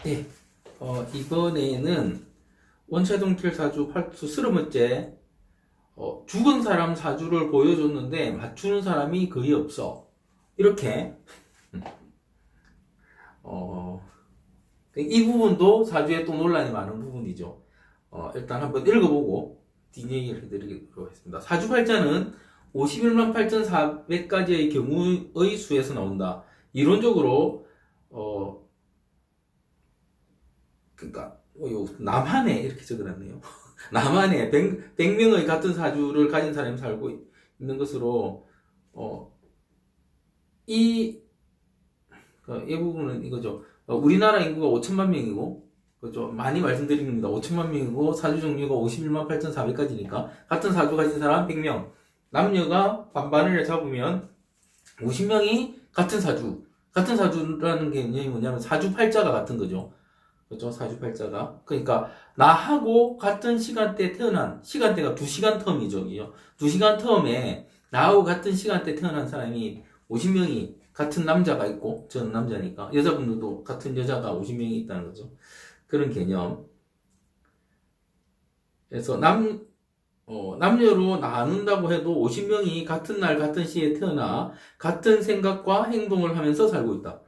네, 이번에는 원차동킬 사주 8수 스르머째 죽은 사람 사주를 보여줬는데 맞추는 사람이 거의 없어. 이렇게 어, 이 부분도 사주에 또 논란이 많은 부분이죠. 일단 한번 읽어보고 뒷얘기를 해드리도록 하겠습니다. 사주팔자는 51만 8,400가지의 경우의 수에서 나온다. 이론적으로 그러니까 남한에 이렇게 적어놨네요. 남한에 100명의 같은 사주를 가진 사람이 살고 있는 것으로 이, 이 부분은 이거죠. 우리나라 인구가 5천만 명이고 그죠? 많이 말씀드린 겁니다. 5천만 명이고 사주 종류가 51만 8,400가지니까 같은 사주 가진 사람 100명, 남녀가 반반을 잡으면 50명이 같은 사주. 같은 사주라는 개념이 뭐냐면 사주팔자가 같은 거죠. 그렇죠? 사주팔자가. 그러니까 나하고 같은 시간대에 태어난 시간대가 2시간 텀이죠. 2시간 텀에 나하고 같은 시간대에 태어난 사람이 50명이 같은 남자가 있고 저는 남자니까 여자분들도 같은 여자가 50명이 있다는 거죠. 그런 개념. 그래서 남녀로 나눈다고 해도 50명이 같은 날 같은 시에 태어나 같은 생각과 행동을 하면서 살고 있다.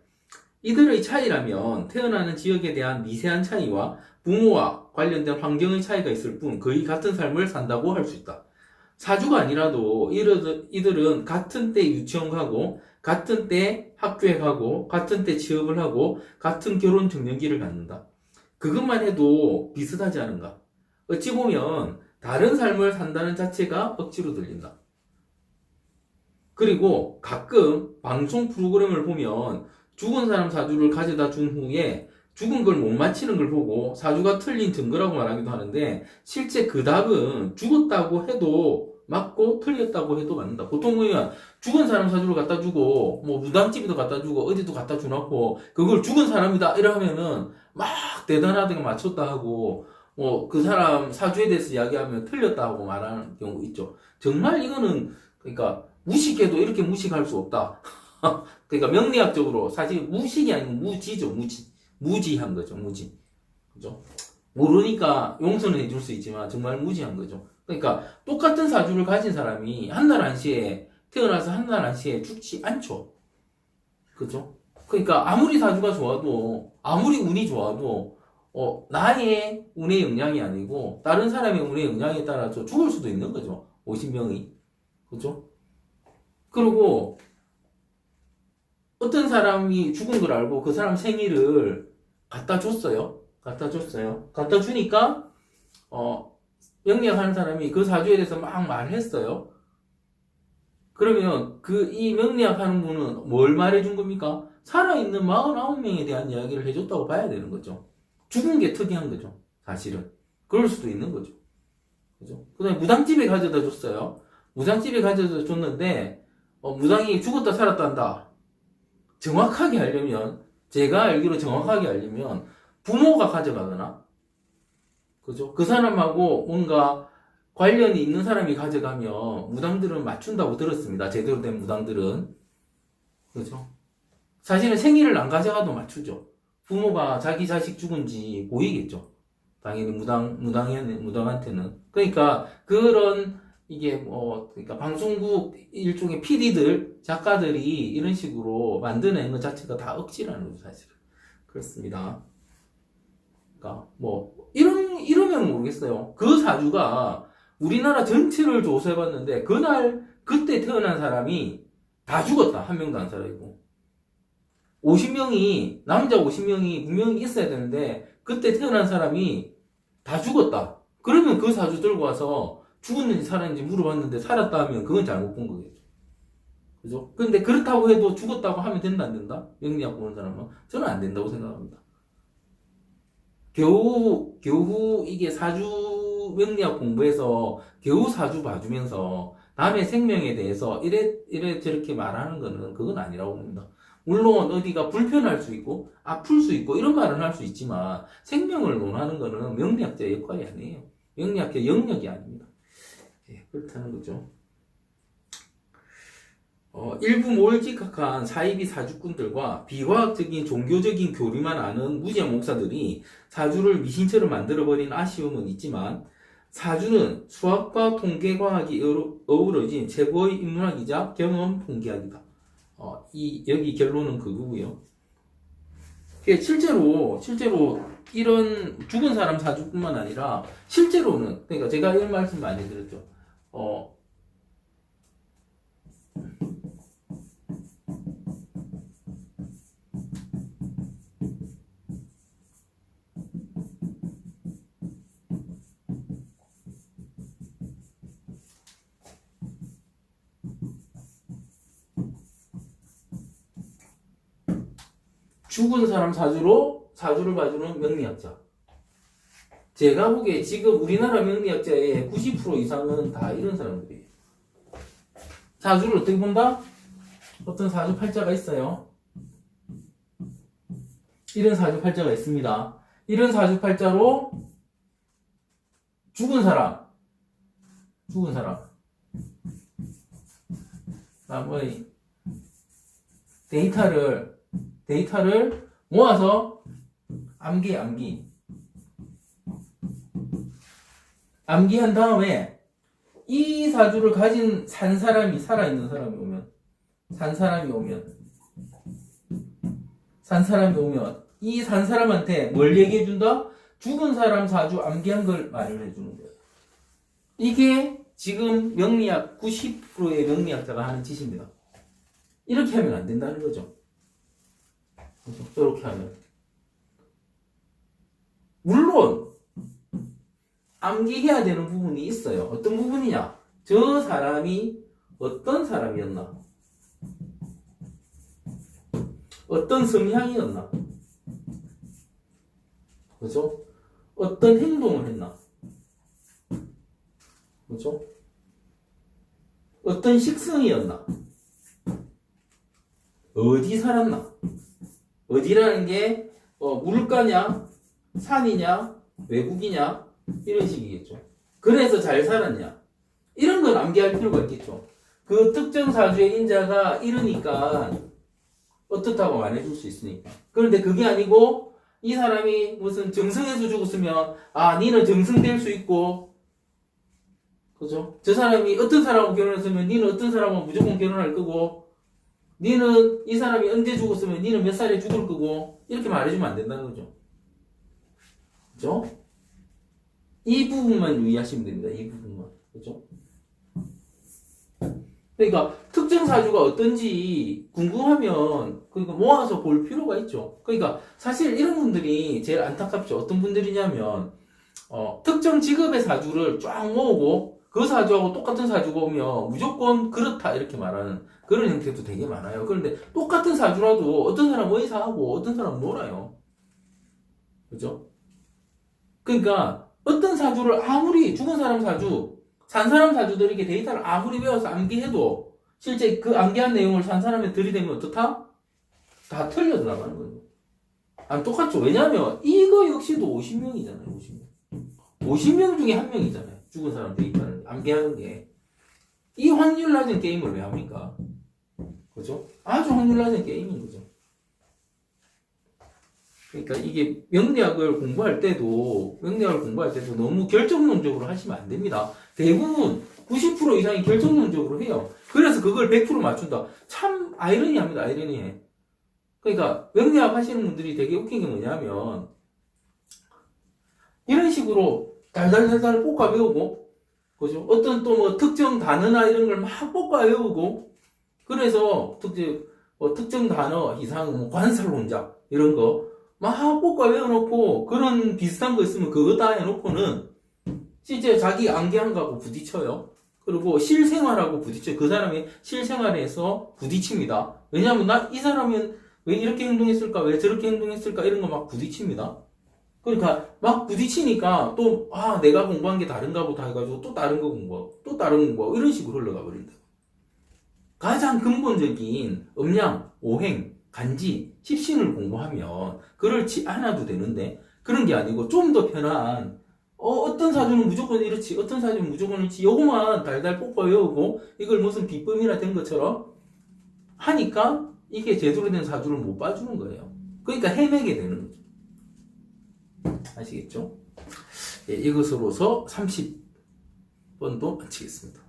이들의 차이라면 태어나는 지역에 대한 미세한 차이와 부모와 관련된 환경의 차이가 있을 뿐 거의 같은 삶을 산다고 할 수 있다. 사주가 아니라도 이들은 같은 때 유치원 가고 같은 때 학교에 가고 같은 때 취업을 하고 같은 결혼 정년기를 갖는다. 그것만 해도 비슷하지 않은가? 어찌 보면 다른 삶을 산다는 자체가 억지로 들린다. 그리고 가끔 방송 프로그램을 보면 죽은 사람 사주를 가져다 준 후에 죽은 걸 못 맞히는 걸 보고 사주가 틀린 증거라고 말하기도 하는데 실제 그 답은 죽었다고 해도 맞고 틀렸다고 해도 맞는다. 보통 보면 죽은 사람 사주를 갖다 주고 뭐 무당집에도 갖다 주고 어디도 갖다 주놓고 그걸 죽은 사람이다 이러면은 막 대단하게 맞췄다 하고 뭐 그 사람 사주에 대해서 이야기하면 틀렸다 하고 말하는 경우 있죠. 정말 이거는 그러니까 무식해도 이렇게 무식할 수 없다. 그러니까 명리학적으로 사실 무식이 아니고 무지죠, 무지. 무지한 거죠, 무지. 그죠? 모르니까 용서는 해줄 수 있지만 정말 무지한 거죠. 그러니까 똑같은 사주를 가진 사람이 한 날 한시에 태어나서 한 날 한시에 죽지 않죠. 그죠? 그러니까 아무리 사주가 좋아도 아무리 운이 좋아도 나의 운의 영향이 아니고 다른 사람의 운의 영향에 따라서 죽을 수도 있는 거죠. 50명이. 그죠? 그리고 어떤 사람이 죽은 걸 알고 그 사람 생일을 갖다 줬어요. 갖다 줬어요. 갖다 주니까 명리학하는 사람이 그 사주에 대해서 막 말을 했어요. 그러면 이 명리학하는 분은 뭘 말해준 겁니까? 살아있는 49명에 대한 이야기를 해줬다고 봐야 되는 거죠. 죽은 게 특이한 거죠. 사실은. 그럴 수도 있는 거죠. 그죠? 그 다음에 무당집에 가져다 줬어요. 무당집에 가져다 줬는데 무당이 죽었다 살았다 한다. 정확하게 하려면 제가 알기로 정확하게 하려면 부모가 가져가거나 그죠? 그 사람하고 뭔가 관련이 있는 사람이 가져가면 무당들은 맞춘다고 들었습니다. 제대로 된 무당들은 그죠? 사실은 생일을 안 가져가도 맞추죠. 부모가 자기 자식 죽은지 보이겠죠. 당연히 무당한테는 그러니까 그런 이게 그러니까 방송국 일종의 PD들, 작가들이 이런 식으로 만드는 것 자체가 다 억지라는 거죠, 사실은. 그렇습니다. 그러니까 이러면 모르겠어요. 그 사주가 우리나라 전체를 조사해봤는데 그때 태어난 사람이 다 죽었다. 한 명도 안 살아있고. 50명이 남자 50명이 분명히 있어야 되는데 그때 태어난 사람이 다 죽었다. 그러면 그 사주 들고 와서 죽었는지 살았는지 물어봤는데 살았다 하면 그건 잘못 본 거겠죠. 그죠? 근데 그렇다고 해도 죽었다고 하면 된다, 안 된다? 명리학 보는 사람은? 저는 안 된다고 생각합니다. 겨우 이게 사주 명리학 공부해서 겨우 사주 봐주면서 남의 생명에 대해서 이래 저렇게 말하는 거는 그건 아니라고 봅니다. 물론 어디가 불편할 수 있고 아플 수 있고 이런 말은 할 수 있지만 생명을 논하는 거는 명리학자의 역할이 아니에요. 명리학의 영역이 아닙니다. 예, 그렇다는 거죠. 일부 몰직학한 사이비 사주꾼들과 비과학적인 종교적인 교리만 아는 무지한 목사들이 사주를 미신처럼 만들어버린 아쉬움은 있지만 사주는 수학과 통계과학이 어우러진 최고의 인문학이자 경험 통계학이다. 여기 결론은 그거고요. 실제로 이런 죽은 사람 사주뿐만 아니라 실제로는 그러니까 제가 이런 말씀 많이 드렸죠. 죽은 사람 사주를 봐주는 명리학자. 제가 보기에 지금 우리나라 명리학자의 90% 이상은 다 이런 사람들이에요. 사주를 어떻게 본다? 어떤 사주 팔자가 있어요. 이런 사주 팔자가 있습니다. 이런 사주 팔자로 죽은 사람. 나머지 데이터를 모아서 암기한 다음에 이 사주를 가진 살아있는 사람이 오면 이 산 사람한테 뭘 얘기해준다? 죽은 사람 사주 암기한 걸 말을 해주는 거예요. 이게 지금 명리학 90%의 명리학자가 하는 짓입니다. 이렇게 하면 안 된다는 거죠. 이렇게 하면 물론 암기해야 되는 부분이 있어요. 어떤 부분이냐? 저 사람이 어떤 사람이었나? 어떤 성향이었나? 그죠? 어떤 행동을 했나? 그죠? 어떤 식성이었나? 어디 살았나? 어디라는 게 물가냐? 산이냐? 외국이냐? 이런 식이겠죠. 그래서 잘 살았냐? 이런 건 암기할 필요가 있겠죠. 그 특정 사주의 인자가 이러니까 어떻다고 말해줄 수 있으니까. 그런데 그게 아니고 이 사람이 무슨 정승에서 죽었으면 니는 정승될 수 있고, 그죠? 저 사람이 어떤 사람하고 결혼했으면 니는 어떤 사람하고 무조건 결혼할 거고, 니는 이 사람이 언제 죽었으면 니는 몇 살에 죽을 거고, 이렇게 말해주면 안 된다는 거죠. 그죠? 이 부분만 유의하시면 됩니다. 이 부분만. 그죠? 그러니까 특정 사주가 어떤지 궁금하면 그러니까 모아서 볼 필요가 있죠. 그러니까 사실 이런 분들이 제일 안타깝죠. 어떤 분들이냐면 특정 직업의 사주를 쫙 모으고 그 사주하고 똑같은 사주가 오면 무조건 그렇다 이렇게 말하는 그런 형태도 되게 많아요. 그런데 똑같은 사주라도 어떤 사람은 의사하고 어떤 사람은 놀아요. 그죠? 그러니까 어떤 사주를 아무리 죽은 사람 사주, 산 사람 사주들에게 데이터를 아무리 배워서 암기해도 실제 그 암기한 내용을 산 사람에 들이대면 어떻다? 다 틀려 나가는 거예요. 똑같죠. 왜냐하면 이거 역시도 50명이잖아요. 50명 중에 한 명이잖아요. 죽은 사람 데이터를 암기하는 게. 이 확률 낮은 게임을 왜 합니까? 그죠? 아주 확률 낮은 게임인 거죠. 그러니까 이게 명리학을 공부할 때도 너무 결정론적으로 하시면 안 됩니다. 대부분 90% 이상이 결정론적으로 해요. 그래서 그걸 100% 맞춘다. 참 아이러니합니다. 아이러니해. 그러니까 명리학 하시는 분들이 되게 웃긴 게 뭐냐면 이런 식으로 달달달달 볶아 배우고, 그죠? 어떤 또 뭐 특정 단어나 이런 걸 막 볶아 외우고, 그래서 특정 단어 이상 뭐 관살론자 이런 거 막 볶아 외워놓고 그런 비슷한 거 있으면 그거 다 해놓고는 실제 자기 암기한 거하고 부딪혀요. 그리고 실생활하고 부딪혀요. 그 사람이 실생활에서 부딪힙니다. 왜냐하면 이 사람은 왜 이렇게 행동했을까? 왜 저렇게 행동했을까? 이런 거 막 부딪힙니다. 그러니까 막 부딪히니까 또 내가 공부한 게 다른가 보다 해가지고 또 다른 거 공부하고 또 다른 거 공부하고 이런 식으로 흘러가 버린다. 가장 근본적인 음양, 오행, 간지, 십신을 공부하면 그렇지 않아도 되는데 그런 게 아니고 좀 더 편한 어떤 사주는 무조건 이렇지 어떤 사주는 무조건 이렇지 요거만 달달 볶아 외우고 이걸 무슨 비법이나 된 것처럼 하니까 이게 제대로 된 사주를 못 봐주는 거예요. 그러니까 헤매게 되는 거죠. 아시겠죠? 예, 이것으로서 30번도 마치겠습니다.